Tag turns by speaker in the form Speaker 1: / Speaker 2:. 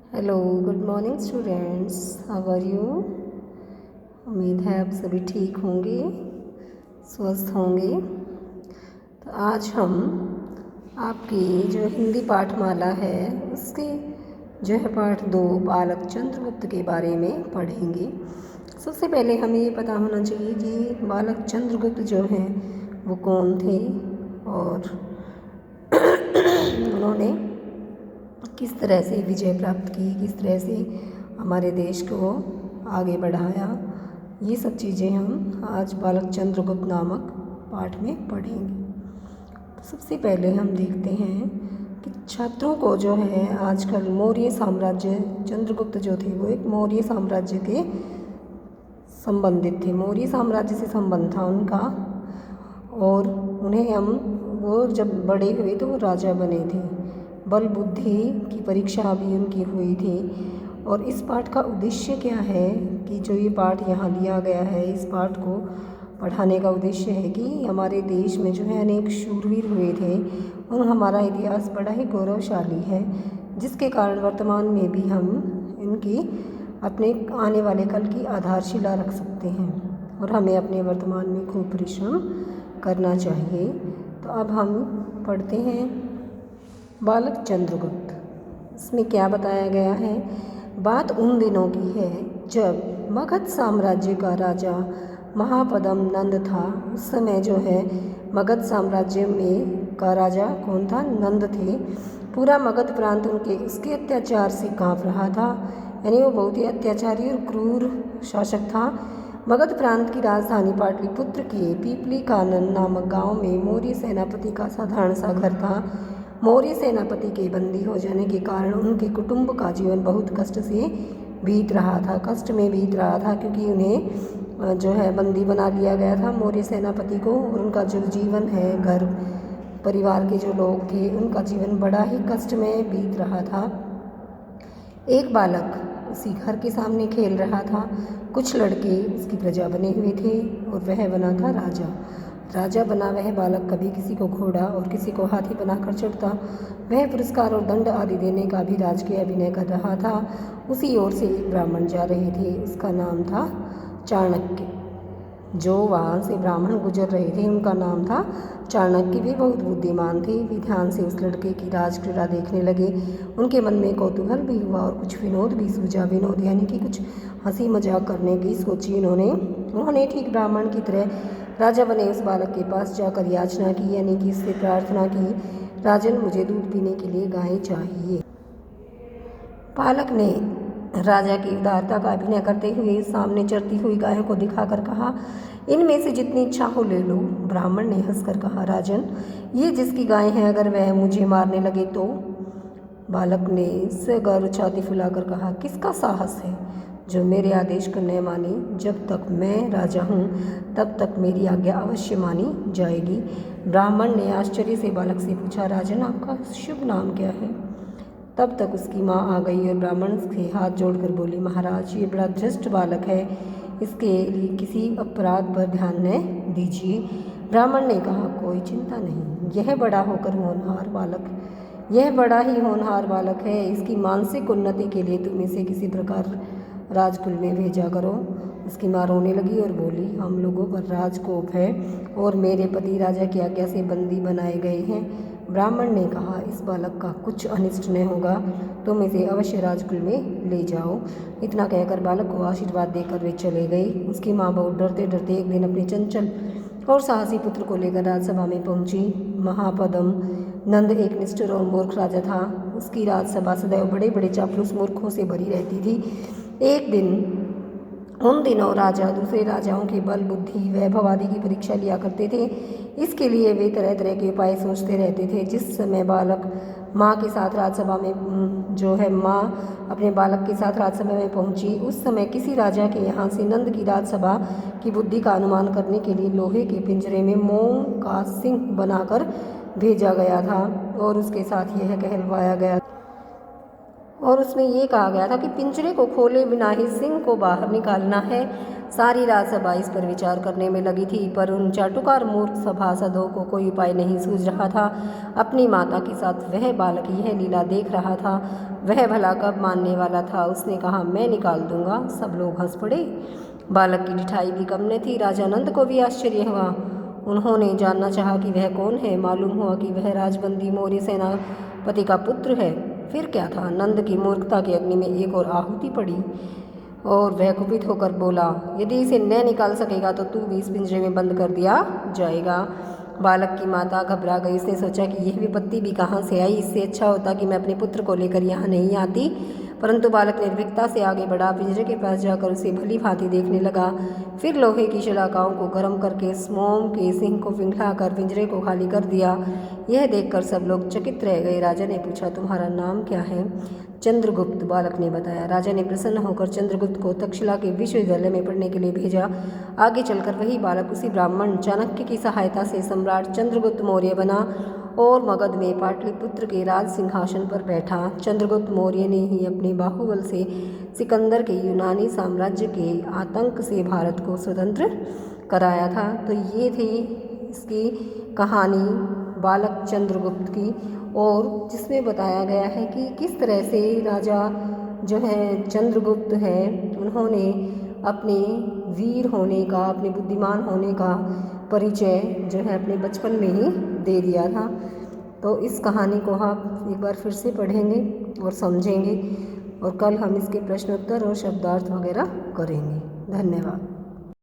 Speaker 1: Hello, good morning students. How are you? उम्मीद है आप सभी ठीक होंगे, स्वस्थ होंगे। तो आज हम आपकी जो हिंदी पाठमाला है उसके जो है पाठ 2 बालक चंद्रगुप्त के बारे में पढ़ेंगे। सबसे पहले हमें ये पता होना चाहिए कि बालक चंद्रगुप्त जो हैं वो कौन थे और उन्होंने किस तरह से विजय प्राप्त की, किस तरह से हमारे देश को आगे बढ़ाया। ये सब चीज़ें हम आज बालक चंद्रगुप्त नामक पाठ में पढ़ेंगे। तो सबसे पहले हम देखते हैं कि छात्रों को जो है आजकल मौर्य साम्राज्य, चंद्रगुप्त जो थे वो एक मौर्य साम्राज्य के संबंधित थे, मौर्य साम्राज्य से संबंध था उनका। और उन्हें वो जब बड़े हुए तो वो राजा बने थे। बल बुद्धि की परीक्षा भी उनकी हुई थी। और इस पाठ का उद्देश्य क्या है कि जो ये पाठ यहाँ दिया गया है, इस पाठ को पढ़ाने का उद्देश्य है कि हमारे देश में जो है अनेक शूरवीर हुए थे और हमारा इतिहास बड़ा ही गौरवशाली है, जिसके कारण वर्तमान में भी हम इनकी अपने आने वाले कल की आधारशिला रख सकते हैं और हमें अपने वर्तमान में खूब परिश्रम करना चाहिए। तो अब हम पढ़ते हैं बालक चंद्रगुप्त। इसमें क्या बताया गया है? बात उन दिनों की है जब मगध साम्राज्य का राजा महापद्म नंद था। उस समय जो है मगध साम्राज्य में का राजा कौन था? नंद थे। पूरा मगध प्रांत उसके अत्याचार से कांप रहा था, यानी वो बहुत ही अत्याचारी और क्रूर शासक था। मगध प्रांत की राजधानी पाटलिपुत्र के पीपली कानन नामक गांव में मौर्य सेनापति का साधारण सा घर था। मौर्य सेनापति के बंदी हो जाने के कारण उनके कुटुंब का जीवन बहुत कष्ट से बीत रहा था, कष्ट में बीत रहा था, क्योंकि उन्हें जो है बंदी बना लिया गया था मौर्य सेनापति को। और उनका जो जीवन है, घर परिवार के जो लोग थे, उनका जीवन बड़ा ही कष्ट में बीत रहा था। एक बालक उसी घर के सामने खेल रहा था। कुछ लड़के उसकी प्रजा बने हुए थे और वह बना था राजा। राजा बना वह बालक कभी किसी को घोड़ा और किसी को हाथी बनाकर चढ़ता। वह पुरस्कार और दंड आदि देने का भी राजकीय अभिनय कर रहा था। उसी ओर से एक ब्राह्मण जा रहे थे, उसका नाम था चाणक्य। जो वहाँ से ब्राह्मण गुजर रहे थे उनका नाम था चाणक्य। भी बहुत बुद्धिमान थे। वे ध्यान से उस लड़के की राजक्रीड़ा देखने लगे। उनके मन में कौतूहल भी हुआ और कुछ विनोद भी सूझा। विनोद यानी कि कुछ हंसी मजाक करने की सोची उन्होंने ठीक ब्राह्मण की तरह राजा बने उस बालक के पास जाकर याचना की, यानी कि इससे प्रार्थना की, राजन मुझे दूध पीने के लिए गाय चाहिए। बालक ने राजा की उदारता का अभिनय करते हुए सामने चरती हुई गायों को दिखाकर कहा, इनमें से जितनी इच्छा हो ले लो। ब्राह्मण ने हंसकर कहा, राजन ये जिसकी गाय है, अगर वह मुझे मारने लगे तो? बालक ने सगर्व छाती फुलाकर कहा, किसका साहस है जो मेरे आदेश को न माने? जब तक मैं राजा हूँ तब तक मेरी आज्ञा अवश्य मानी जाएगी। ब्राह्मण ने आश्चर्य से बालक से पूछा, राजन आपका शुभ नाम क्या है? तब तक उसकी माँ आ गई और ब्राह्मण से हाथ जोड़कर बोली, महाराज ये बड़ा धृष्ट बालक है, इसके लिए किसी अपराध पर ध्यान न दीजिए। ब्राह्मण ने कहा, कोई चिंता नहीं, यह बड़ा ही होनहार बालक है। इसकी मानसिक उन्नति के लिए तुम इसे किसी प्रकार राजकुल में भेजा करो। उसकी माँ रोने लगी और बोली, हम लोगों पर राजकोप है और मेरे पति राजा की आज्ञा से बंदी बनाए गए हैं। ब्राह्मण ने कहा, इस बालक का कुछ अनिष्ट न होगा, तुम इसे अवश्य राजकुल में ले जाओ। इतना कहकर बालक को आशीर्वाद देकर वे चले गए। उसकी माँ बहुत डरते डरते एक दिन अपने चंचल और साहसी पुत्र को लेकर राजसभा में पहुंची। महापद्म नंद एक निष्ठुर और मूर्ख राजा था। उसकी राजसभा सदैव बड़े बड़े चापलूस मूर्खों से भरी रहती थी। एक दिन उन दिनों राजा दूसरे राजाओं के बल बुद्धि वैभव आदि की परीक्षा लिया करते थे। इसके लिए वे तरह तरह के उपाय सोचते रहते थे। जिस समय बालक माँ के साथ राजसभा में माँ अपने बालक के साथ राजसभा में पहुंची, उस समय किसी राजा के यहाँ से नंद की राजसभा की बुद्धि का अनुमान करने के लिए लोहे के पिंजरे में मोम का सिंह बनाकर भेजा गया था और उसके साथ यह कहलवाया गया और उसमें ये कहा गया था कि पिंजरे को खोले बिना ही सिंह को बाहर निकालना है। सारी राजसभा इस पर विचार करने में लगी थी, पर उन चाटुकार मूर्ख सभासदों को कोई उपाय नहीं सूझ रहा था। अपनी माता के साथ वह बालक यह लीला देख रहा था, वह भला कब मानने वाला था। उसने कहा, मैं निकाल दूंगा। सब लोग हंस पड़े। बालक की ढिठाई भी कम न थी। राजा नंद को भी आश्चर्य हुआ। उन्होंने जानना चाहा कि वह कौन है। मालूम हुआ कि वह राजबंदी मौर्य सेनापति का पुत्र है। फिर क्या था, नंद की मूर्खता की अग्नि में एक और आहुति पड़ी और वह कुपित होकर बोला, यदि इसे न निकाल सकेगा तो तू भी इस पिंजरे में बंद कर दिया जाएगा। बालक की माता घबरा गई। उसने सोचा कि यह विपत्ति भी कहाँ से आई। इससे अच्छा होता कि मैं अपने पुत्र को लेकर यहाँ नहीं आती। परंतु बालक निर्भीकता से आगे बढ़ा। पिंजरे के पास जाकर उसे भली भांति देखने लगा। फिर लोहे की शलाकाओं को गर्म करके मोम के सिंह को पिघलाकर पिंजरे को खाली कर दिया। यह देखकर सब लोग चकित रह गए। राजा ने पूछा, तुम्हारा नाम क्या है? चंद्रगुप्त, बालक ने बताया। राजा ने प्रसन्न होकर चंद्रगुप्त को तक्षशिला के विश्वविद्यालय में पढ़ने के लिए भेजा। आगे चलकर वही बालक उसी ब्राह्मण चाणक्य की सहायता से सम्राट चंद्रगुप्त मौर्य बना और मगध में पाटलिपुत्र के राज सिंहासन पर बैठा। चंद्रगुप्त मौर्य ने ही अपने बाहुबल से सिकंदर के यूनानी साम्राज्य के आतंक से भारत को स्वतंत्र कराया था। तो ये थी इसकी कहानी बालक चंद्रगुप्त की, और जिसमें बताया गया है कि किस तरह से राजा जो है चंद्रगुप्त है, उन्होंने अपने वीर होने का, अपने बुद्धिमान होने का परिचय जो है अपने बचपन में ही दे दिया था। तो इस कहानी को आप एक बार फिर से पढ़ेंगे और समझेंगे, और कल हम इसके प्रश्नोत्तर और शब्दार्थ वगैरह करेंगे। धन्यवाद।